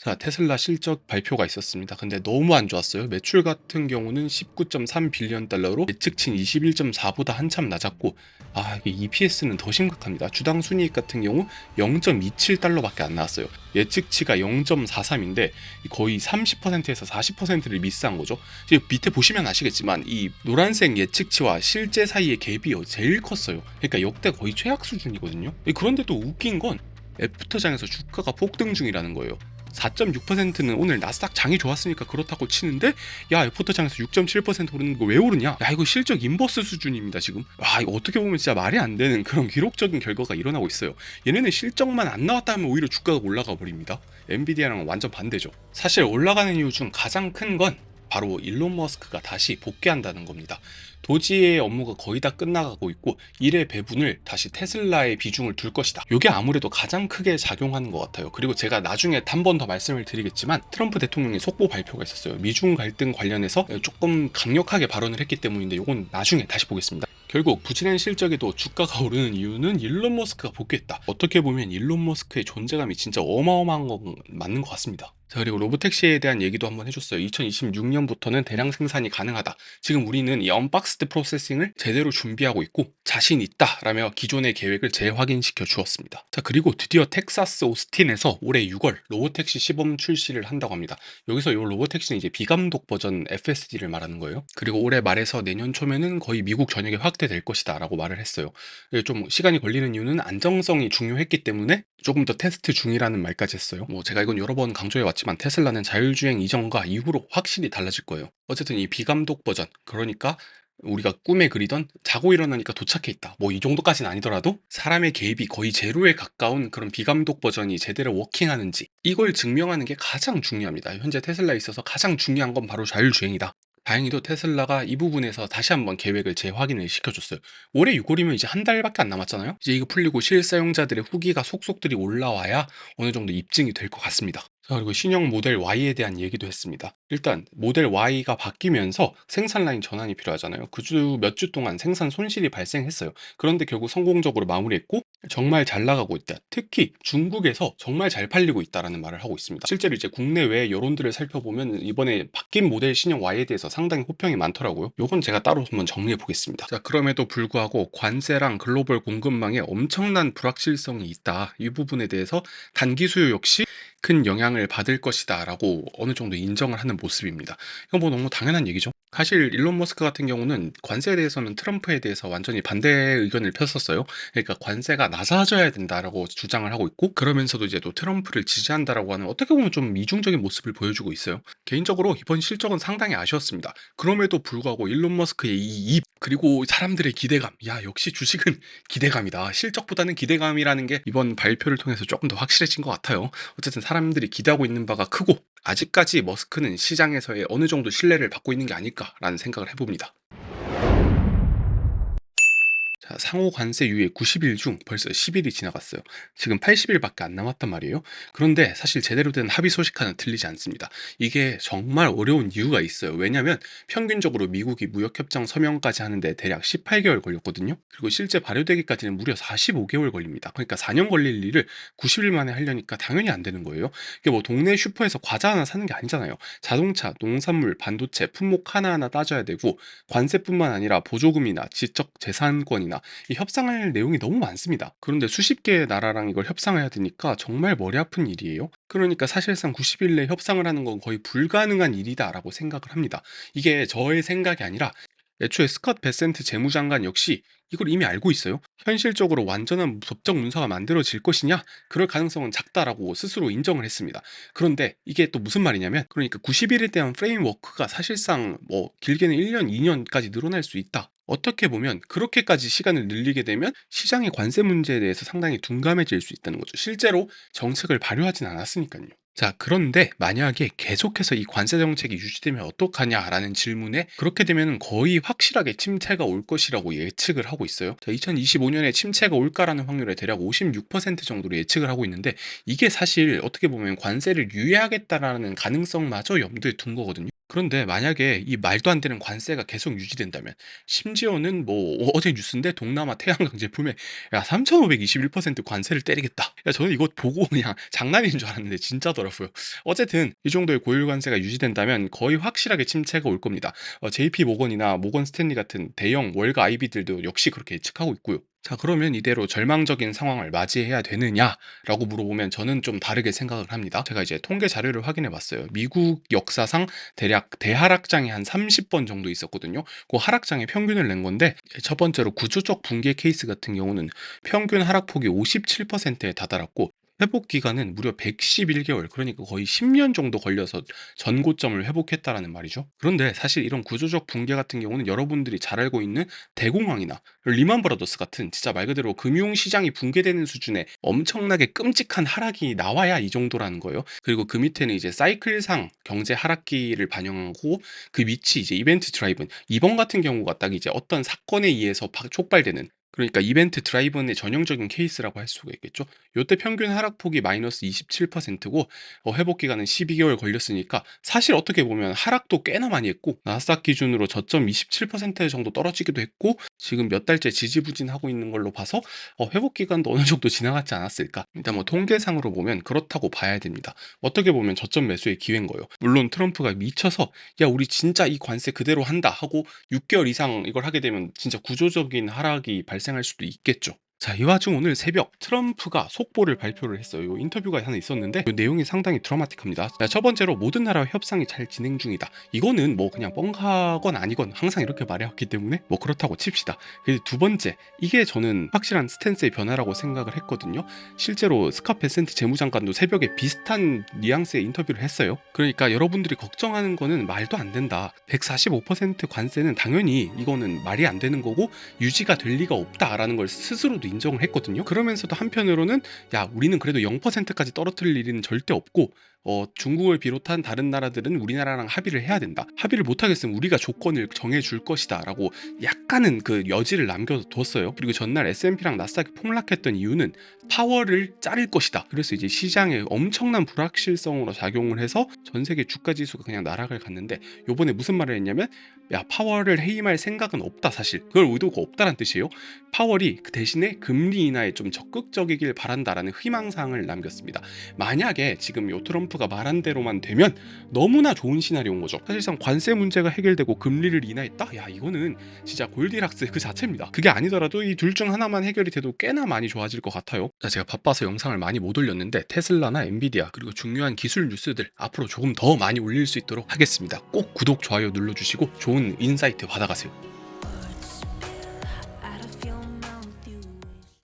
자, 테슬라 실적 발표가 있었습니다. 근데 너무 안 좋았어요. 매출 같은 경우는 19.3 빌리언 달러로 예측치인 21.4보다 한참 낮았고, 이게 EPS는 더 심각합니다. 주당 순이익 같은 경우 0.27달러밖에 안 나왔어요. 예측치가 0.43인데 거의 30%에서 40%를 미스한 거죠. 지금 밑에 보시면 아시겠지만 이 노란색 예측치와 실제 사이의 갭이 제일 컸어요. 그러니까 역대 거의 최악 수준이거든요. 그런데도 웃긴 건 애프터장에서 주가가 폭등 중이라는 거예요. 4.6%는 오늘 나스닥 장이 좋았으니까 그렇다고 치는데, 야, 애프터장에서 6.7% 오르는 거 왜 오르냐? 야, 이거 실적 인버스 수준입니다 지금. 이거 어떻게 보면 진짜 말이 안 되는 그런 기록적인 결과가 일어나고 있어요. 얘네는 실적만 안 나왔다면 오히려 주가가 올라가 버립니다. 엔비디아랑은 완전 반대죠. 사실 올라가는 이유 중 가장 큰 건 바로 일론 머스크가 다시 복귀한다는 겁니다. 도지의 업무가 거의 다 끝나가고 있고 일의 배분을 다시 테슬라의 비중을 둘 것이다. 이게 아무래도 가장 크게 작용하는 것 같아요. 그리고 제가 나중에 한 번 더 말씀을 드리겠지만 트럼프 대통령의 속보 발표가 있었어요. 미중 갈등 관련해서 조금 강력하게 발언을 했기 때문인데 이건 나중에 다시 보겠습니다. 결국 부진한 실적에도 주가가 오르는 이유는 일론 머스크가 복귀했다. 어떻게 보면 일론 머스크의 존재감이 진짜 어마어마한 건 맞는 것 같습니다. 자, 그리고 로보택시에 대한 얘기도 한번 해줬어요. 2026년부터는 대량 생산이 가능하다. 지금 우리는 이 언박스드 프로세싱을 제대로 준비하고 있고 자신 있다라며 기존의 계획을 재확인시켜 주었습니다. 자, 그리고 드디어 텍사스 오스틴에서 올해 6월 로보택시 시범 출시를 한다고 합니다. 여기서 이 로보택시는 이제 비감독 버전 FSD를 말하는 거예요. 그리고 올해 말에서 내년 초면은 거의 미국 전역에 확대될 것이다 라고 말을 했어요. 좀 시간이 걸리는 이유는 안정성이 중요했기 때문에 조금 더 테스트 중이라는 말까지 했어요. 제가 이건 여러 번 강조해 왔지만 테슬라는 자율주행 이전과 이후로 확실히 달라질 거예요. 어쨌든 이 비감독 버전, 그러니까 우리가 꿈에 그리던 자고 일어나니까 도착해 있다, 이 정도까지는 아니더라도 사람의 개입이 거의 제로에 가까운 그런 비감독 버전이 제대로 워킹하는지 이걸 증명하는 게 가장 중요합니다. 현재 테슬라에 있어서 가장 중요한 건 바로 자율주행이다. 다행히도 테슬라가 이 부분에서 다시 한번 계획을 재확인을 시켜줬어요. 올해 6월이면 이제 한 달밖에 안 남았잖아요. 이제 이거 풀리고 실사용자들의 후기가 속속들이 올라와야 어느 정도 입증이 될 것 같습니다. 자, 그리고 신형 모델 Y에 대한 얘기도 했습니다. 일단 모델 Y가 바뀌면서 생산 라인 전환이 필요하잖아요. 몇 주 동안 생산 손실이 발생했어요. 그런데 결국 성공적으로 마무리했고 정말 잘 나가고 있다. 특히 중국에서 정말 잘 팔리고 있다라는 말을 하고 있습니다. 실제로 이제 국내외 여론들을 살펴보면 이번에 바뀐 모델 신형 Y에 대해서 상당히 호평이 많더라고요. 요건 제가 따로 한번 정리해 보겠습니다. 자, 그럼에도 불구하고 관세랑 글로벌 공급망에 엄청난 불확실성이 있다. 이 부분에 대해서 단기 수요 역시 큰 영향을 받을 것이다 라고 어느 정도 인정을 하는 모습입니다. 이건 너무 당연한 얘기죠. 사실 일론 머스크 같은 경우는 관세에 대해서는 트럼프에 대해서 완전히 반대 의견을 폈었어요. 그러니까 관세가 낮아져야 된다라고 주장을 하고 있고, 그러면서도 이제 또 트럼프를 지지한다라고 하는 어떻게 보면 좀 이중적인 모습을 보여주고 있어요. 개인적으로 이번 실적은 상당히 아쉬웠습니다. 그럼에도 불구하고 일론 머스크의 이 입, 그리고 사람들의 기대감, 야, 역시 주식은 기대감이다. 실적보다는 기대감이라는 게 이번 발표를 통해서 조금 더 확실해진 것 같아요. 어쨌든 사람들이 기대하고 있는 바가 크고 아직까지 머스크는 시장에서의 어느 정도 신뢰를 받고 있는 게 아닐까라는 생각을 해봅니다. 자, 상호 관세 유예 90일 중 벌써 10일이 지나갔어요. 지금 80일밖에 안 남았단 말이에요. 그런데 사실 제대로 된 합의 소식 하나 들리지 않습니다. 이게 정말 어려운 이유가 있어요. 왜냐하면 평균적으로 미국이 무역협정 서명까지 하는데 대략 18개월 걸렸거든요. 그리고 실제 발효되기까지는 무려 45개월 걸립니다. 그러니까 4년 걸릴 일을 90일 만에 하려니까 당연히 안 되는 거예요. 이게 동네 슈퍼에서 과자 하나 사는 게 아니잖아요. 자동차, 농산물, 반도체, 품목 하나하나 따져야 되고 관세뿐만 아니라 보조금이나 지적 재산권이나 이 협상할 내용이 너무 많습니다. 그런데 수십 개의 나라랑 이걸 협상해야 되니까 정말 머리 아픈 일이에요. 그러니까 사실상 90일 내 협상을 하는 건 거의 불가능한 일이다라고 생각을 합니다. 이게 저의 생각이 아니라 애초에 스컷 베센트 재무장관 역시 이걸 이미 알고 있어요. 현실적으로 완전한 법적 문서가 만들어질 것이냐? 그럴 가능성은 작다라고 스스로 인정을 했습니다. 그런데 이게 또 무슨 말이냐면, 그러니까 90일에 대한 프레임워크가 사실상 길게는 1년, 2년까지 늘어날 수 있다. 어떻게 보면 그렇게까지 시간을 늘리게 되면 시장의 관세 문제에 대해서 상당히 둔감해질 수 있다는 거죠. 실제로 정책을 발효하진 않았으니까요. 자, 그런데 만약에 계속해서 이 관세 정책이 유지되면 어떡하냐라는 질문에, 그렇게 되면 거의 확실하게 침체가 올 것이라고 예측을 하고 있어요. 자, 2025년에 침체가 올까라는 확률에 대략 56% 정도로 예측을 하고 있는데, 이게 사실 어떻게 보면 관세를 유예하겠다라는 가능성마저 염두에 둔 거거든요. 그런데 만약에 이 말도 안 되는 관세가 계속 유지된다면, 심지어는 뭐 어제 뉴스인데 동남아 태양광 제품에 야 3,521% 관세를 때리겠다. 야 저는 이거 보고 그냥 장난인 줄 알았는데 진짜더라고요. 어쨌든 이 정도의 고율 관세가 유지된다면 거의 확실하게 침체가 올 겁니다. JP 모건이나 모건 스탠리 같은 대형 월가 IB들도 역시 그렇게 예측하고 있고요. 자, 그러면 이대로 절망적인 상황을 맞이해야 되느냐라고 물어보면 저는 좀 다르게 생각을 합니다. 제가 이제 통계 자료를 확인해 봤어요. 미국 역사상 대략 대하락장이 한 30번 정도 있었거든요. 그 하락장의 평균을 낸 건데, 첫 번째로 구조적 붕괴 케이스 같은 경우는 평균 하락폭이 57%에 다다랐고, 회복 기간은 무려 111개월, 그러니까 거의 10년 정도 걸려서 전고점을 회복했다라는 말이죠. 그런데 사실 이런 구조적 붕괴 같은 경우는 여러분들이 잘 알고 있는 대공황이나 리만 브라더스 같은 진짜 말 그대로 금융시장이 붕괴되는 수준의 엄청나게 끔찍한 하락이 나와야 이 정도라는 거예요. 그리고 그 밑에는 이제 사이클상 경제 하락기를 반영하고, 그 밑이 이제 이벤트 드라이븐. 이번 같은 경우가 딱 이제 어떤 사건에 의해서 촉발되는, 그러니까 이벤트 드라이븐의 전형적인 케이스라고 할 수가 있겠죠. 요때 평균 하락폭이 마이너스 27%고 회복 기간은 12개월 걸렸으니까 사실 어떻게 보면 하락도 꽤나 많이 했고, 나스닥 기준으로 저점 27% 정도 떨어지기도 했고, 지금 몇 달째 지지부진하고 있는 걸로 봐서 회복 기간도 어느 정도 지나갔지 않았을까. 일단 뭐 통계상으로 보면 그렇다고 봐야 됩니다. 어떻게 보면 저점 매수의 기회인 거예요. 물론 트럼프가 미쳐서 야 우리 진짜 이 관세 그대로 한다 하고 6개월 이상 이걸 하게 되면 진짜 구조적인 하락이 발생할 수도 있겠죠. 자, 이 와중 오늘 새벽 트럼프가 속보를 발표를 했어요. 인터뷰가 하나 있었는데 이 내용이 상당히 드라마틱합니다. 자, 첫 번째로 모든 나라와 협상이 잘 진행 중이다. 이거는 뭐 그냥 뻥카건 아니건 항상 이렇게 말해왔기 때문에 뭐 그렇다고 칩시다. 그리고 두 번째, 이게 저는 확실한 스탠스의 변화라고 생각을 했거든요. 실제로 스캇 베센트 재무장관도 새벽에 비슷한 뉘앙스의 인터뷰를 했어요. 그러니까 여러분들이 걱정하는 거는 말도 안 된다. 145% 관세는 당연히 이거는 말이 안 되는 거고 유지가 될 리가 없다라는 걸 스스로도 인정을 했거든요. 그러면서도 한편으로는 야 우리는 그래도 0%까지 떨어뜨릴 일은 절대 없고 중국을 비롯한 다른 나라들은 우리나라랑 합의를 해야 된다. 합의를 못하겠으면 우리가 조건을 정해줄 것이다 라고 약간은 그 여지를 남겨뒀어요. 그리고 전날 S&P랑 나스닥이 폭락했던 이유는 파월을 자를 것이다. 그래서 이제 시장에 엄청난 불확실성으로 작용을 해서 전 세계 주가 지수가 그냥 나락을 갔는데, 요번에 무슨 말을 했냐면 야 파월을 해임할 생각은 없다. 사실 그걸 의도가 없다는 뜻이에요. 파월이 그 대신에 금리 인하에 좀 적극적이길 바란다라는 희망사항을 남겼습니다. 만약에 지금 요 트럼프가 말한 대로만 되면 너무나 좋은 시나리오인 거죠. 사실상 관세 문제가 해결되고 금리를 인하했다? 야 이거는 진짜 골디락스 그 자체입니다. 그게 아니더라도 이 둘 중 하나만 해결이 돼도 꽤나 많이 좋아질 것 같아요. 자, 제가 바빠서 영상을 많이 못 올렸는데 테슬라나 엔비디아 그리고 중요한 기술 뉴스들 앞으로 조금 더 많이 올릴 수 있도록 하겠습니다. 꼭 구독, 좋아요 눌러주시고 좋은 인사이트 받아가세요.